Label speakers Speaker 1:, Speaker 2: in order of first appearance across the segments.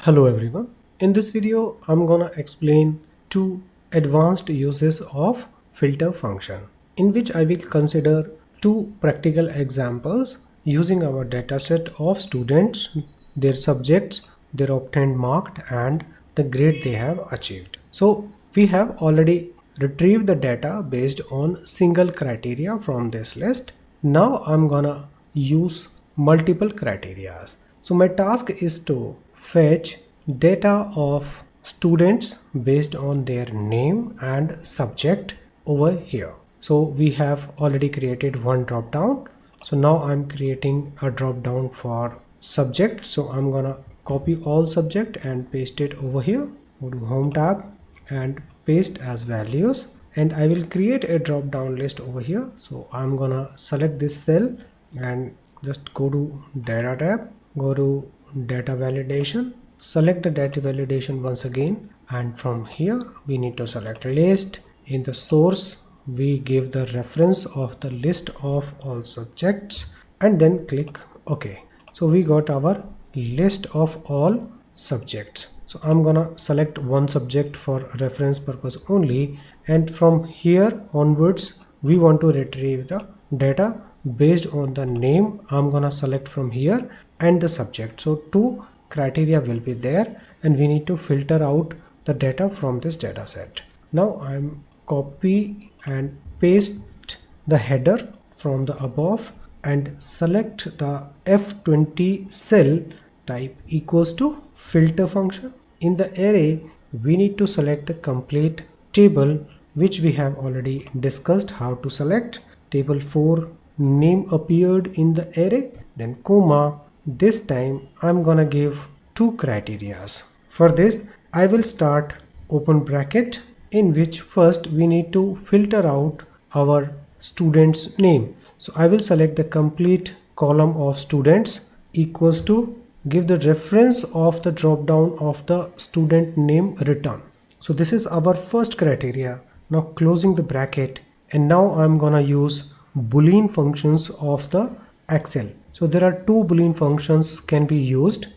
Speaker 1: Hello everyone. In this video, I'm gonna explain two advanced uses of filter function in which I will consider two practical examples using our dataset of students, their subjects, their obtained mark and the grade they have achieved. So we have already retrieved the data based on single criteria from this list. Now I'm gonna use multiple criterias. So my task is to fetch data of students based on their name and subject over here. So we have already created one drop down. So now I'm creating a drop down for subject. So I'm gonna copy all subject and paste it over here. Go to home tab and paste as values, and I will create a drop down list over here. So I'm gonna select this cell and just go to data tab, go to data validation, select the data validation once again, and from here we need to select list. In the source we give the reference of the list of all subjects and then click OK. So we got our list of all subjects. So I'm gonna select one subject for reference purpose only, and from here onwards we want to retrieve the data based on the name. I'm gonna select from here and the subject. So two criteria will be there and we need to filter out the data from this data set. Now I'm copy and paste the header from the above and select the F20 cell, type equals to filter function. In the array we need to select the complete table, which we have already discussed how to select. Table 4 name appeared in the array, then comma. This time I'm gonna give two criterias. For this I will start open bracket, in which first we need to filter out our student's name. So I will select the complete column of students equals to, give the reference of the drop down of the student name return. So this is our first criteria. Now closing the bracket, and now I'm gonna use Boolean functions of the Excel. So there are two Boolean functions can be used.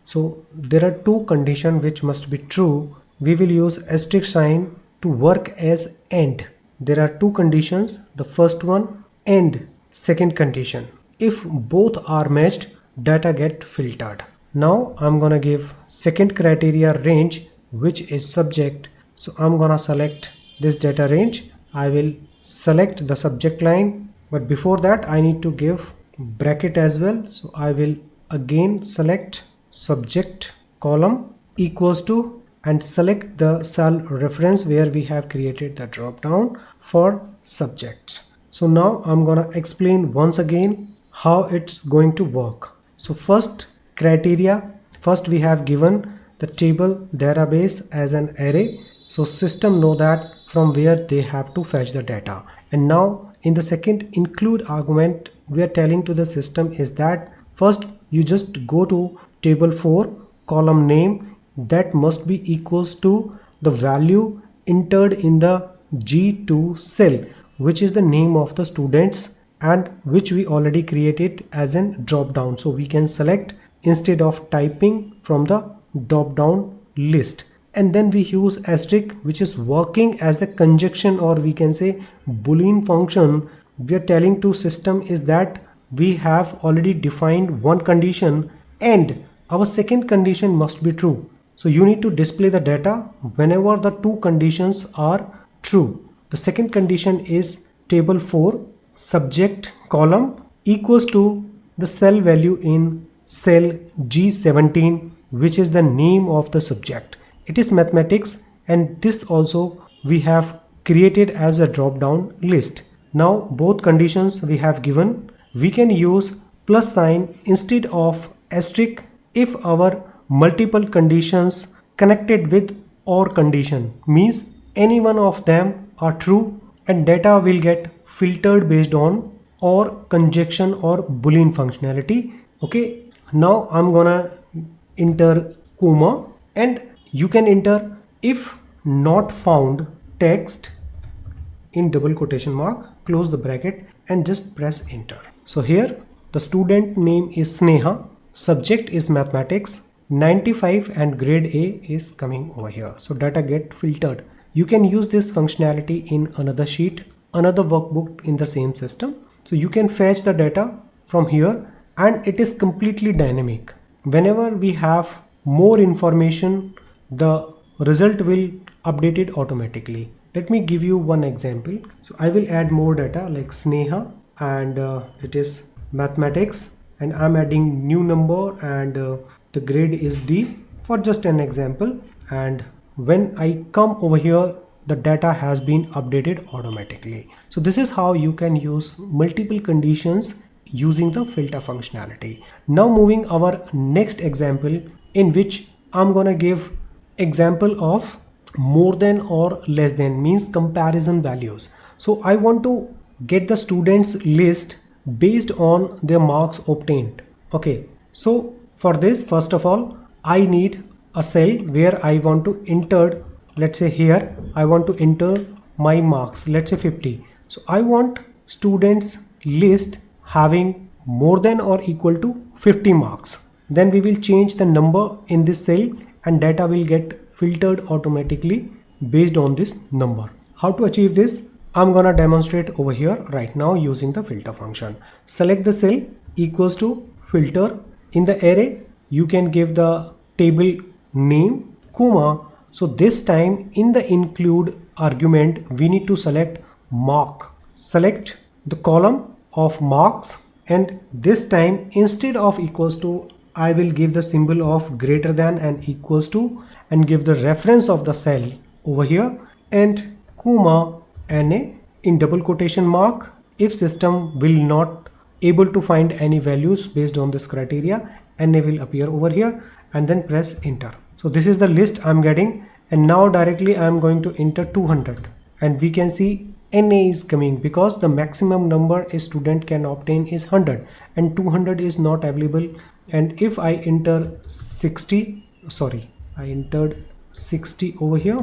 Speaker 1: So there are two conditions which must be true. We will use asterisk sign to work as AND. There are two conditions. The first one AND, second condition. If both are matched, data get filtered. Now I'm gonna give second criteria range, which is subject. So I'm gonna select this data range. I will select the subject line, but before that I need to give bracket as well. So I will again select subject column equals to, and select the cell reference where we have created the drop down for subjects. So now I'm gonna explain once again how it's going to work. So first criteria, first we have given the table database as an array. So system know that from where they have to fetch the data. And now in the second include argument, we are telling to the system is that first you just go to table 4 column name, that must be equals to the value entered in the G2 cell, which is the name of the students and which we already created as a drop down. So we can select instead of typing from the drop down list, and then we use asterisk, which is working as the conjunction, or we can say Boolean function. We are telling to system is that we have already defined one condition and our second condition must be true. So you need to display the data whenever the two conditions are true. The second condition is table 4 subject column equals to the cell value in cell G17, which is the name of the subject. It is mathematics, and this also we have created as a drop down list. Now both conditions we have given. We can use plus sign instead of asterisk if our multiple conditions connected with OR condition, means any one of them are true and data will get filtered based on OR conjunction or Boolean functionality. Okay, now I'm gonna enter comma, and you can enter if not found text in double quotation mark, close the bracket and just press enter. So here the student name is Sneha, subject is mathematics, 95 and grade A is coming over here. So data get filtered. You can use this functionality in another sheet, another workbook in the same system. So you can fetch the data from here and it is completely dynamic. Whenever we have more information, the result will update it automatically. Let me give you one example. So I will add more data like Sneha and it is mathematics, and I'm adding new number and the grade is D for just an example. And when I come over here, the data has been updated automatically. So this is how you can use multiple conditions using the filter functionality. Now moving our next example, in which I'm gonna give example of more than or less than, means comparison values. So I want to get the students list based on their marks obtained. Okay, so for this, first of all, I need a cell where I want to enter, let's say here I want to enter my marks, let's say 50. So I want students list having more than or equal to 50 marks. Then we will change the number in this cell and data will get filtered automatically based on this number. How to achieve this? I'm gonna demonstrate over here right now using the filter function. Select the cell equals to filter. In the array, you can give the table name, comma. So this time in the include argument, we need to select mark. Select the column of marks, and this time instead of equals to, I will give the symbol of greater than and equals to and give the reference of the cell over here, and comma NA in double quotation mark. If system will not able to find any values based on this criteria, NA will appear over here, and then press enter. So this is the list I'm getting, and now directly I'm going to enter 200, and we can see NA is coming because the maximum number a student can obtain is 100 and 200 is not available. And if I enter 60, sorry, I entered 60 over here,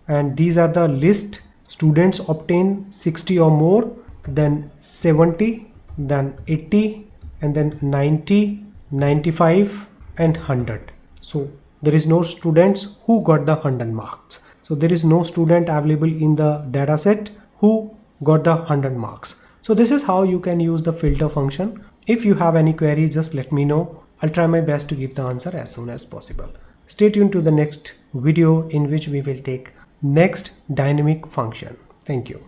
Speaker 1: and these are the list students obtain 60 or more, then 70, then 80, and then 90, 95 and 100. So there is no students who got the 100 marks. So there is no student available in the data set who got the 100 marks. So this is how you can use the filter function. If you have any query, just let me know. I'll try my best to give the answer as soon as possible. Stay tuned to the next video in which we will take next dynamic function. Thank you.